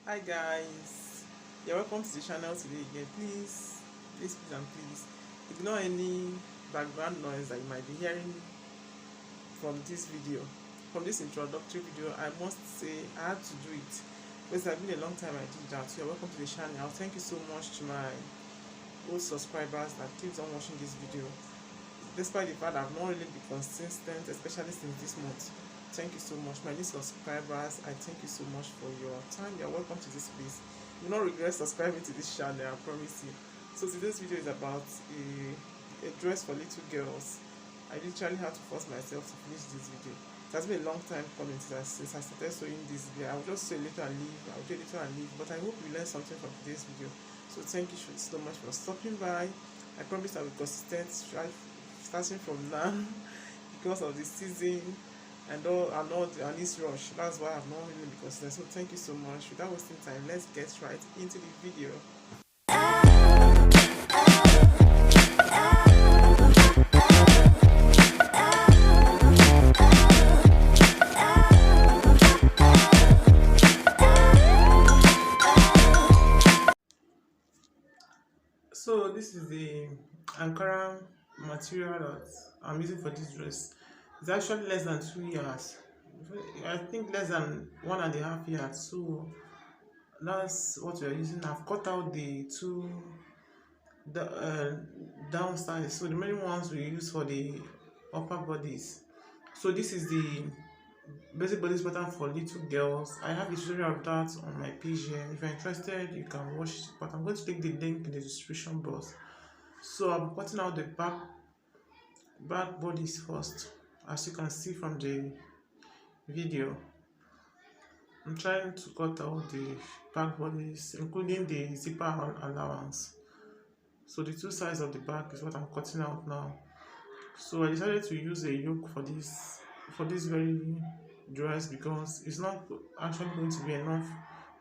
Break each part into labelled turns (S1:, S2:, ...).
S1: Hi guys, you're welcome to the channel today again. Please and please ignore any background noise that you might be hearing from this video. From this introductory video, I must say I had to do it because it's been a long time I did that. So you're welcome to the channel. Thank you so much to my old subscribers that keeps on watching this video. Despite the fact I've not really been consistent, especially since this month. Thank you so much. My new subscribers, I thank you so much for your time. You're welcome to this place. You will not regret subscribing to this channel, I promise you. So today's video is about a dress for little girls. I literally had to force myself to finish this video. It has been a long time coming since I started sewing this video. I will just sew a little and leave. I will do a little and leave. But I hope you learned something from today's video. So thank you so much for stopping by. I promise I will be consistent starting from now because of the season and this rush. That's why I'm not really been consistent. So thank you so much. Without wasting time, let's get right into the video. So this is the ankara material that I'm using for this dress. It's actually less than 2 years. I think less than 1.5 years. So that's what we are using. I've cut out the downside. So the main ones we use for the upper bodies. So this is the basic bodice pattern for little girls. I have a tutorial of that on my page here. If you're interested, you can watch it, but I'm going to take the link in the description box. So I'm cutting out the back bodies first, as you can see from the video. I'm trying to cut out the back bodies, including the zipper allowance. So the two sides of the back is what I'm cutting out now. So I decided to use a yoke for this very dress because it's not actually going to be enough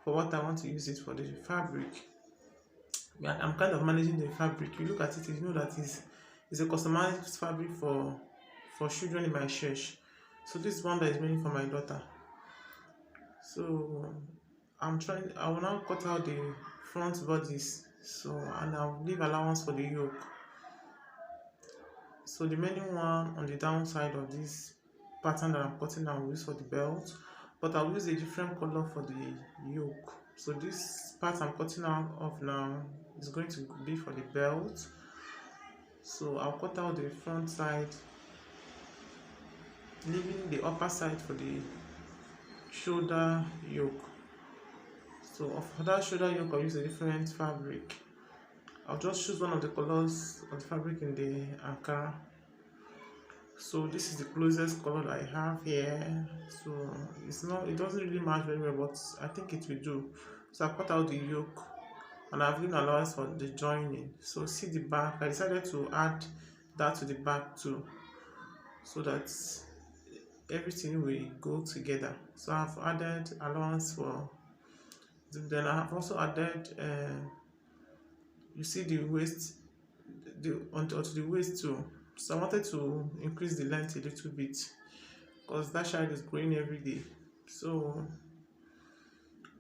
S1: for what I want to use it for the fabric. I'm kind of managing the fabric. You look at it, you know that it's a customized fabric for children in my church. So this is one that is made for my daughter. So I will now cut out the front bodies. So and I'll leave allowance for the yoke. So the remaining one on the downside of this pattern that I'm cutting, I will use for the belt, but I'll use a different color for the yoke. So this part I'm cutting out of now is going to be for the belt. So I'll cut out the front side, leaving the upper side for the shoulder yoke. So for that shoulder yoke, I'll use a different fabric. I'll just choose one of the colors of the fabric in the ankara. So this is the closest color that I have here. So it doesn't really match very well, but I think it will do. So I cut out the yoke and I've given allowance for the joining. So see the back, I decided to add that to the back too, so that everything will go together. So I've added allowance for, then I have also added you see the waist, onto the waist too. So I wanted to increase the length a little bit because that child is growing every day. So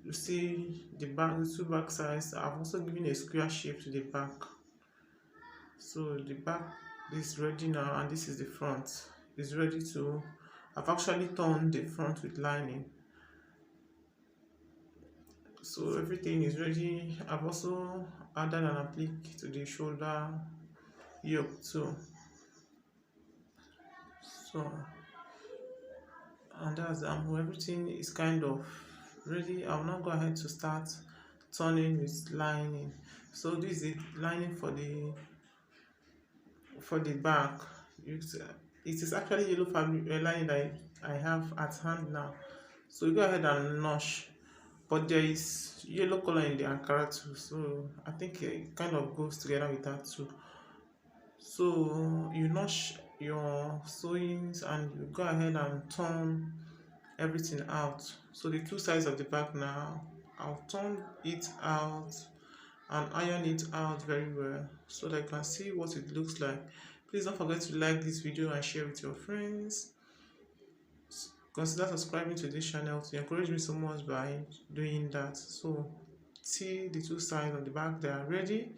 S1: you see the two back sides. I've also given a square shape to the back. So the back is ready now, and this is the front. It's ready to. I've actually turned the front with lining. So everything is ready. I've also added an applique to the shoulder yoke too. So and that's everything is kind of ready. I'll now go ahead to start turning with lining. So this is the lining for the back. It is actually yellow fabric lining that I have at hand now. So you go ahead and notch, but there is yellow color in the ankara too, so I think it kind of goes together with that too. So you notch your sewings and you go ahead and turn everything out. So the two sides of the back now, I'll turn it out and iron it out very well so that you can see what it looks like. Please don't forget to like this video and share with your friends. consider subscribing to this channel to encourage me so much by doing that. So see the two sides on the back, they are ready.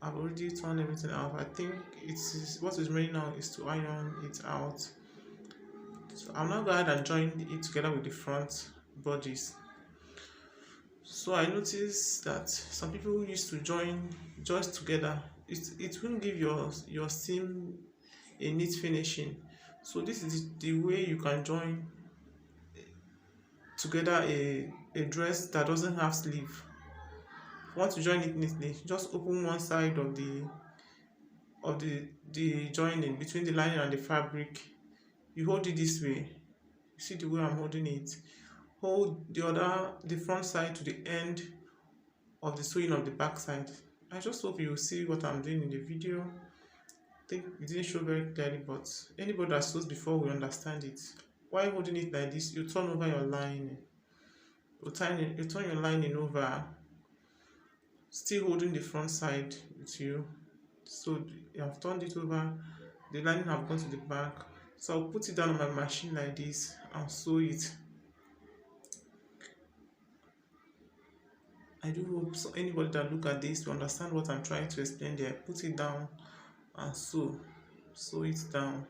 S1: I've already turned everything out. I think it is what is remaining now is to iron it out. So I'll now go ahead and join it together with the front bodies. So I noticed that some people used to join just together. It won't give your seam a neat finishing. So this is the way you can join together a dress that doesn't have sleeve. Once you join it neatly, just open one side of the joining between the lining and the fabric. You hold it this way. You see the way I'm holding it. Hold the front side to the end of the sewing of the back side. I just hope you will see what I'm doing in the video. I think it didn't show very clearly, but anybody that sews before will understand it. While holding it like this, you turn over your lining. You turn your lining over, still holding the front side with you. So you have turned it over, the lining have gone to the back. So I'll put it down on my machine like this and sew it. I do hope so anybody that look at this will understand what I'm trying to explain there. Put it down and sew it down.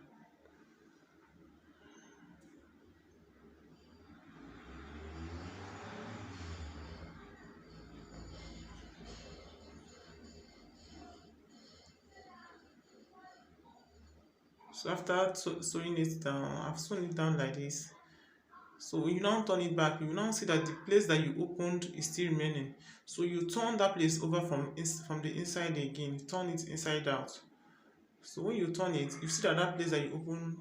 S1: So after sewing it down, I've sewn it down like this. So when you now turn it back, you will now see that the place that you opened is still remaining. So you turn that place over from the inside again, turn it inside out. So when you turn it, you see that that place that you opened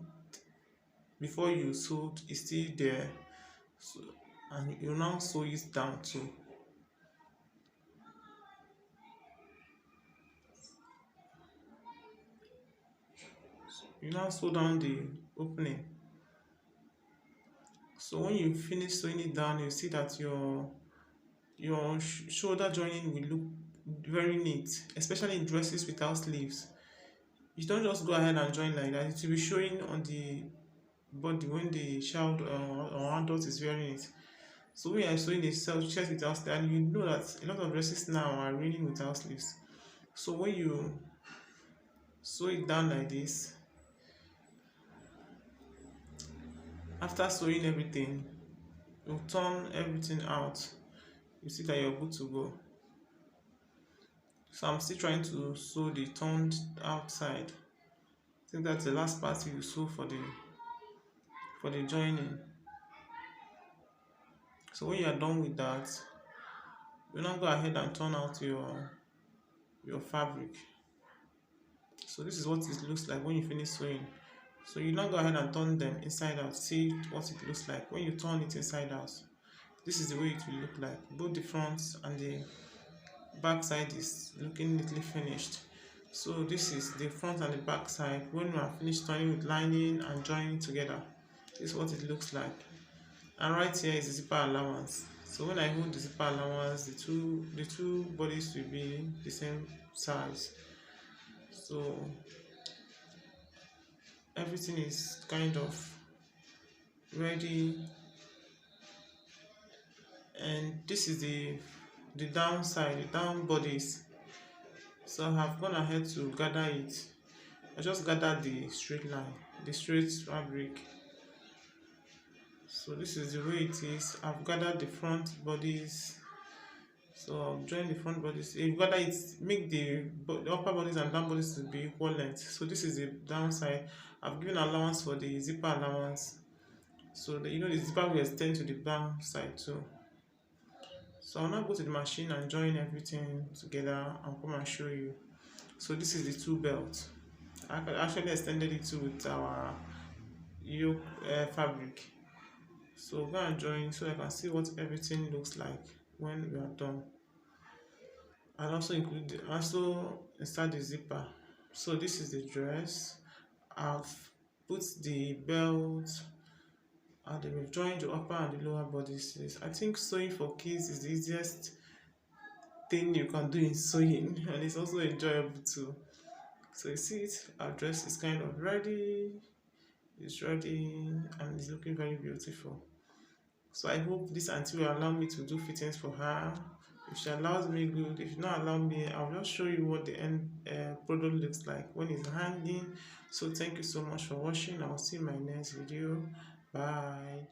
S1: before you sewed is still there. So, and you now sew it down too. You now sew down the opening. So when you finish sewing it down, you see that your shoulder joining will look very neat, especially in dresses without sleeves. You don't just go ahead and join like that. It will be showing on the body when the child or adult is wearing it. So when you are sewing a chest without sleeves, and you know that a lot of dresses now are raining without sleeves. So when you sew it down like this, after sewing everything, you turn everything out. You see that you're good to go. So I'm still trying to sew the turned outside. I think that's the last part you sew for the joining. So when you are done with that, you now go ahead and turn out your fabric. So this is what it looks like when you finish sewing. So you now go ahead and turn them inside out. See what it looks like when you turn it inside out. This is the way it will look like. Both the front and the back side is looking neatly finished. So this is the front and the back side when we are finished turning with lining and joining together. This is what it looks like. And right here is the zipper allowance. So when I hold the zipper allowance, the two bodies will be the same size. So everything is kind of ready, and this is the downside, the down bodies. So I have gone ahead to gather it. I just gathered the straight line, the straight fabric. So this is the way it is. I've gathered the front bodies. So I'll join the front bodies. You gather it, make the upper bodies and down bodies to be equal length. So this is the downside. I've given allowance for the zipper allowance. So the zipper will extend to the down side too. So I'll now go to the machine and join everything together and come and show you. So this is the two belts. I actually extended it too with our yoke fabric. So go and join so I can see what everything looks like when we are done. And also insert the zipper. So this is the dress. I've put the belt and then we've joined the upper and the lower bodies. I think sewing for kids is the easiest thing you can do in sewing, and it's also enjoyable too. So you see it, our dress is kind of ready. It's ready and it's looking very beautiful. So I hope this auntie will allow me to do fittings for her. If she allows me, good. If she not allow me, I'll just show you what the end product looks like when it's hanging. So thank you so much for watching. I'll see you in my next video. Bye.